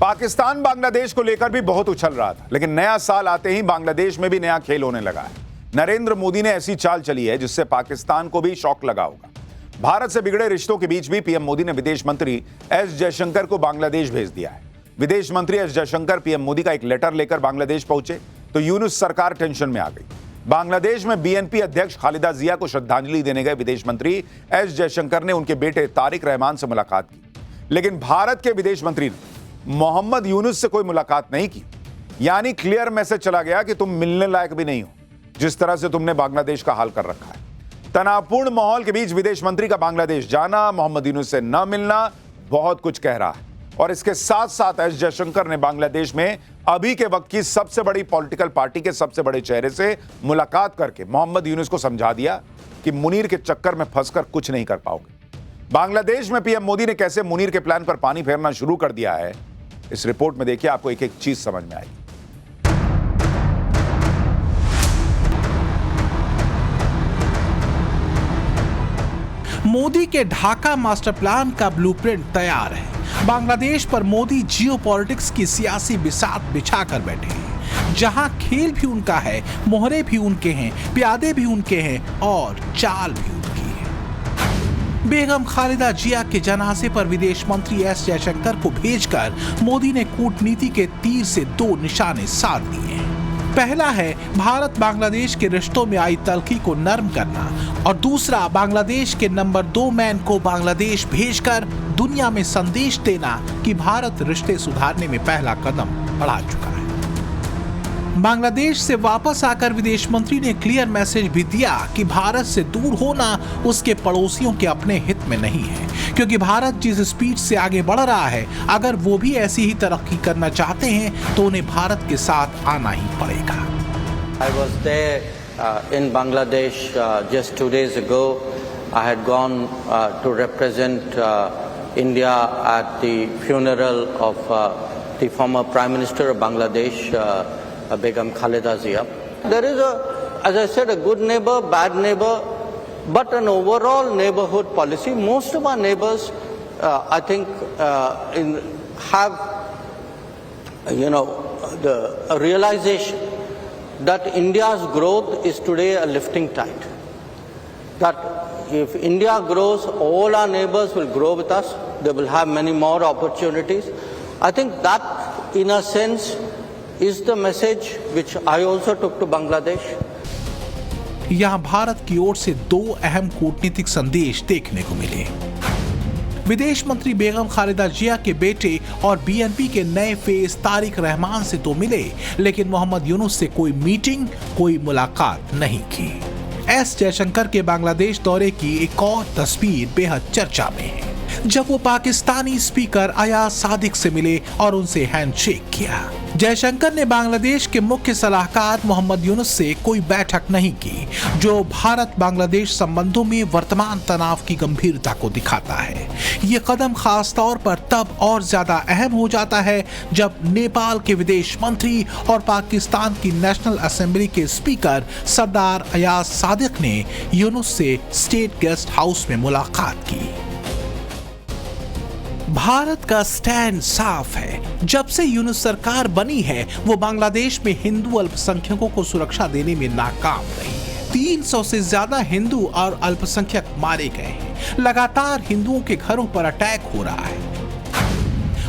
पाकिस्तान बांग्लादेश को लेकर भी बहुत उछल रहा था, लेकिन नया साल आते ही बांग्लादेश में भी नया खेल होने लगा है। नरेंद्र मोदी ने ऐसी चाल चली है जिससे पाकिस्तान को भी शौक लगा होगा। भारत से बिगड़े रिश्तों के बीच भी पीएम मोदी ने विदेश मंत्री एस जयशंकर को बांग्लादेश भेज दिया है। विदेश मंत्री एस जयशंकर पीएम मोदी का एक लेटर लेकर बांग्लादेश पहुंचे तो यूनुस सरकार टेंशन में आ गई। बांग्लादेश में बीएनपी अध्यक्ष खालिदा जिया को श्रद्धांजलि देने गए विदेश मंत्री एस जयशंकर ने उनके बेटे तारिक रहमान से मुलाकात की, लेकिन भारत के विदेश मंत्री ने मोहम्मद यूनुस से कोई मुलाकात नहीं की। यानी क्लियर मैसेज चला गया कि तुम मिलने लायक भी नहीं हो, जिस तरह से तुमने बांग्लादेश का हाल कर रखा है। तनावपूर्ण माहौल के बीच विदेश मंत्री का बांग्लादेश जाना, मोहम्मद यूनुस से न मिलना बहुत कुछ कह रहा है। और इसके साथ साथ एस जयशंकर ने बांग्लादेश में अभी के वक्त की सबसे बड़ी पॉलिटिकल पार्टी के सबसे बड़े चेहरे से मुलाकात करके मोहम्मद यूनुस को समझा दिया कि मुनीर के चक्कर में फंसकर कुछ नहीं कर पाओगे। बांग्लादेश में पीएम मोदी ने कैसे मुनीर के प्लान पर पानी फेरना शुरू कर दिया है, इस रिपोर्ट में देखिए, आपको एक एक चीज समझ में आएगी। मोदी के ढाका मास्टर प्लान का ब्लूप्रिंट तैयार है। बांग्लादेश पर मोदी जियोपॉलिटिक्स की सियासी बिसात बिछाकर बैठे हैं, जहां खेल भी उनका है, मोहरे भी उनके हैं, प्यादे भी उनके हैं और चाल भी उनकी है। बेगम खालिदा जिया के जनाजे पर विदेश मंत्री एस जयशंकर को भेजकर मोदी ने कूटनीति के तीर से दो निशाने साध लिए हैं। पहला है भारत बांग्लादेश के रिश्तों में आई तल्खी को नरम करना और दूसरा बांग्लादेश के नंबर 2 मैन को बांग्लादेश भेजकर दुनिया में संदेश देना कि भारत रिश्ते सुधारने में पहला कदम बढ़ा चुका है। बांग्लादेश से वापस आकर विदेश मंत्री ने क्लियर मैसेज भी दिया कि भारत से दूर होना उसके पड़ोसियों के अपने हित में नहीं है, क्योंकि भारत जिस स्पीड से आगे बढ़ रहा है, अगर वो भी ऐसी ही तरक्की करना चाहते हैं तो उन्हें भारत के साथ आना ही पड़ेगा। I was there in Bangladesh just 2 days ago. I had gone to represent India at the funeral of the former Prime Minister of Bangladesh, Begum Khalida Zia. There is as I said, a good neighbor, bad neighbor, but an overall neighborhood policy. Most of our neighbors, I think, have, the realization that India's growth is today a lifting tide. That if India grows, all our neighbors will grow with us. They will have many more opportunities. I think that, in a sense, is the message which I also took to Bangladesh. यहां भारत की ओर से दो अहम कूटनीतिक संदेश देखने को मिले। विदेश मंत्री बेगम खालिदा जिया के बेटे और बीएनपी के नए फेस तारिक रहमान से तो मिले, लेकिन मोहम्मद यूनुस से कोई मीटिंग, कोई मुलाकात नहीं की। एस जयशंकर के बांग्लादेश दौरे की एक और तस्वीर बेहद चर्चा में है, जब वो पाकिस्तानी स्पीकर अयाज सादिक से मिले और उनसे हैंडशेक किया। जयशंकर ने बांग्लादेश के मुख्य सलाहकार मोहम्मद यूनुस से कोई बैठक नहीं की, जो भारत बांग्लादेश संबंधों में वर्तमान तनाव की गंभीरता को दिखाता है। ये कदम खास तौर पर तब और ज्यादा अहम हो जाता है जब नेपाल के विदेश मंत्री और पाकिस्तान की नेशनल असेंबली के स्पीकर सरदार अयाज सादिक ने यूनुस से स्टेट गेस्ट हाउस में मुलाकात की। भारत का स्टैंड साफ है। जब से यूनुस सरकार बनी है, वो बांग्लादेश में हिंदू अल्पसंख्यकों को सुरक्षा देने में नाकाम रही है। 300 से ज्यादा हिंदू और अल्पसंख्यक मारे गए हैं। लगातार हिंदुओं के घरों पर अटैक हो रहा है।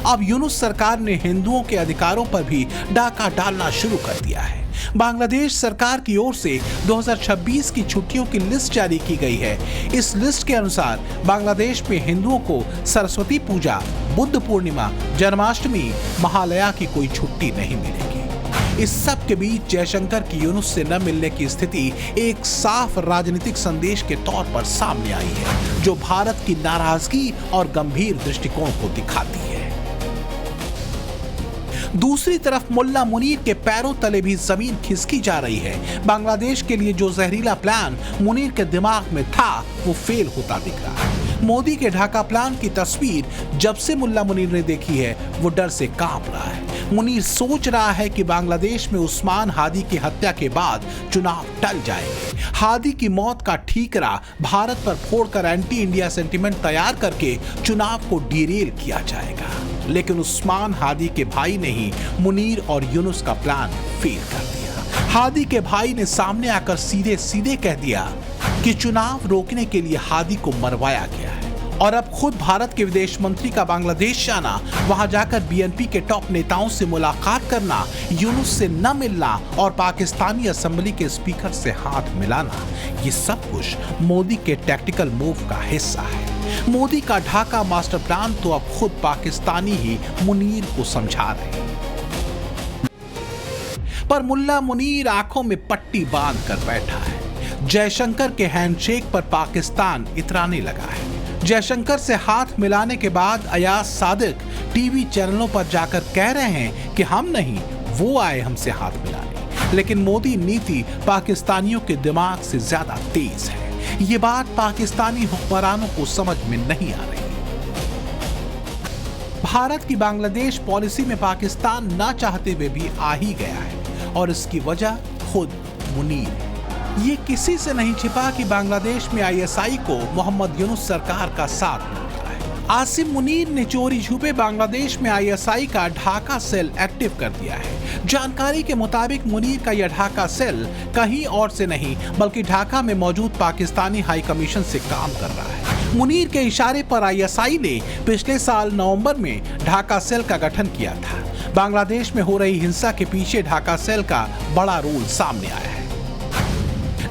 अब यूनुस सरकार ने हिंदुओं के अधिकारों पर भी डाका डालना शुरू कर दिया है। बांग्लादेश सरकार की ओर से 2026 की छुट्टियों की लिस्ट जारी की गई है। इस लिस्ट के अनुसार बांग्लादेश में हिंदुओं को सरस्वती पूजा, बुद्ध पूर्णिमा, जन्माष्टमी, महालया की कोई छुट्टी नहीं मिलेगी। इस सब के बीच जयशंकर की यूनुस से न मिलने की स्थिति एक साफ राजनीतिक संदेश के तौर पर सामने आई है, जो भारत की नाराजगी और गंभीर दृष्टिकोण को दिखाती है। दूसरी तरफ मुल्ला मुनीर के पैरों तले भी जमीन खिसकी जा रही है। बांग्लादेश के लिए जो जहरीला प्लान मुनीर के दिमाग में था, वो फेल होता दिख रहा है। मोदी के ढाका प्लान की तस्वीर जब से मुल्ला मुनीर ने देखी है, वो डर से कांप रहा है। मुनीर सोच रहा है कि बांग्लादेश में उस्मान हादी की हत्या के बाद चुनाव टल जाएंगे। हादी की मौत का ठीकरा भारत पर फोड़कर एंटी इंडिया सेंटिमेंट तैयार करके चुनाव को डिरेल किया जाएगा। लेकिन उस्मान हादी के भाई ने ही मुनीर और यूनुस का प्लान फेल कर दिया। हादी के भाई ने सामने आकर सीधे सीधे कह दिया कि चुनाव रोकने के लिए हादी को मरवाया गया है और अब खुद भारत के विदेश मंत्री का बांग्लादेश जाना, वहां जाकर बीएनपी के टॉप नेताओं से मुलाकात करना, यूनुस से न मिलना और पाकिस्तानी असेंबली के स्पीकर से हाथ मिलाना, ये सब कुछ मोदी के टैक्टिकल मूव का हिस्सा है। मोदी का ढाका मास्टर प्लान तो अब खुद पाकिस्तानी ही मुनीर को समझा रहे हैं। पर मुल्ला मुनीर आंखों में पट्टी बांध कर बैठा है। जयशंकर के हैंडशेक पर पाकिस्तान इतराने लगा है। जयशंकर से हाथ मिलाने के बाद अयाज सादिक टीवी चैनलों पर जाकर कह रहे हैं कि हम नहीं, वो आए हमसे हाथ मिलाने। लेकिन मोदी नीति पाकिस्तानियों के दिमाग से ज्यादा तेज है। ये बात पाकिस्तानी हुक्मरानों को समझ में नहीं आ रही। भारत की बांग्लादेश पॉलिसी में पाकिस्तान ना चाहते हुए भी आ ही गया है और इसकी वजह खुद मुनीर है। ये किसी से नहीं छिपा कि बांग्लादेश में आईएसआई को मोहम्मद यूनुस सरकार का साथ मिलता है। आसिम मुनीर ने चोरी छुपे बांग्लादेश में आईएसआई का ढाका सेल एक्टिव कर दिया है। जानकारी के मुताबिक मुनीर का यह ढाका सेल कहीं और से नहीं बल्कि ढाका में मौजूद पाकिस्तानी हाई कमीशन से काम कर रहा है। मुनीर के इशारे पर आईएसआई ने पिछले साल नवंबर में ढाका सेल का गठन किया था। बांग्लादेश में हो रही हिंसा के पीछे ढाका सेल का बड़ा रोल सामने आया है।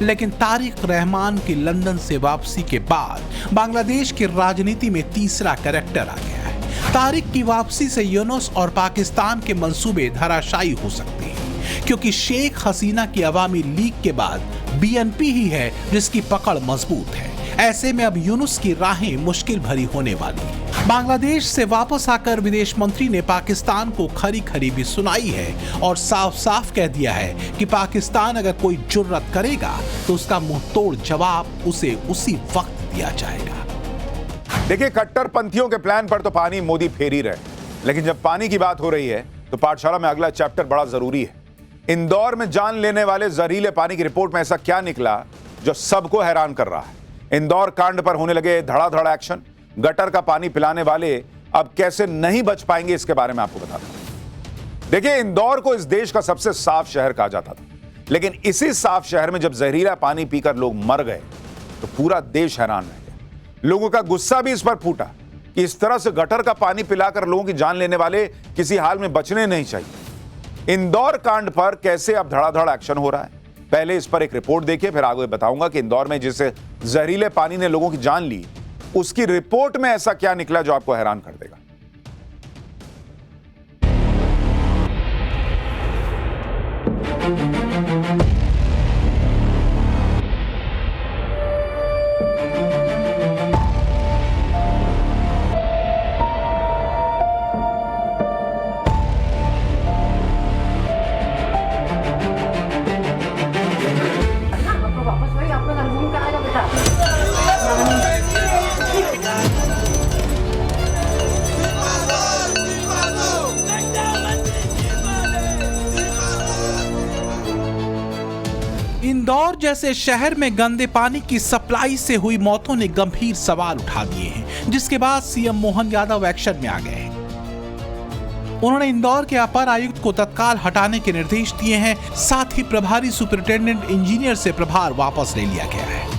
लेकिन तारिक रहमान की लंदन से वापसी के बाद बांग्लादेश की राजनीति में तीसरा कैरेक्टर आ गया है। तारिक की वापसी से यूनुस और पाकिस्तान के मंसूबे धराशायी हो सकते हैं, क्योंकि शेख हसीना की अवामी लीग के बाद बीएनपी ही है जिसकी पकड़ मजबूत है। ऐसे में अब यूनुस की राहें मुश्किल भरी होने वाली है। बांग्लादेश से वापस आकर विदेश मंत्री ने पाकिस्तान को खरी खरी भी सुनाई है और साफ साफ कह दिया है कि पाकिस्तान अगर कोई जुर्रत करेगा तो उसका मुंहतोड़ जवाब उसे उसी वक्त दिया जाएगा। देखिए, कट्टरपंथियों के प्लान पर तो पानी मोदी फेर ही रहे, लेकिन जब पानी की बात हो रही है तो पाठशाला में अगला चैप्टर बड़ा जरूरी है। इंदौर में जान लेने वाले जहरीले पानी की रिपोर्ट में ऐसा क्या निकला जो सबको हैरान कर रहा है। इंदौर कांड पर होने लगे धड़ाधड़ एक्शन। गटर का पानी पिलाने वाले अब कैसे नहीं बच पाएंगे, इसके बारे में आपको बताता हूं। देखिए, इंदौर को इस देश का सबसे साफ शहर कहा जाता था, लेकिन इसी साफ शहर में जब जहरीला पानी पीकर लोग मर गए तो पूरा देश हैरान रह गया। लोगों का गुस्सा भी इस पर फूटा कि इस तरह से गटर का पानी पिलाकर लोगों की जान लेने वाले किसी हाल में बचने नहीं चाहिए। इंदौर कांड पर कैसे अब धड़ाधड़ एक्शन हो रहा है, पहले इस पर एक रिपोर्ट देखिए, फिर आगे बताऊंगा कि इंदौर में जिस जहरीले पानी ने लोगों की जान ली उसकी रिपोर्ट में ऐसा क्या निकला जो आपको हैरान कर देगा। इंदौर जैसे शहर में गंदे पानी की सप्लाई से हुई मौतों ने गंभीर सवाल उठा दिए हैं, जिसके बाद सीएम मोहन यादव एक्शन में आ गए हैं। उन्होंने इंदौर के अपर आयुक्त को तत्काल हटाने के निर्देश दिए हैं। साथ ही प्रभारी सुपरिटेंडेंट इंजीनियर से प्रभार वापस ले लिया गया है।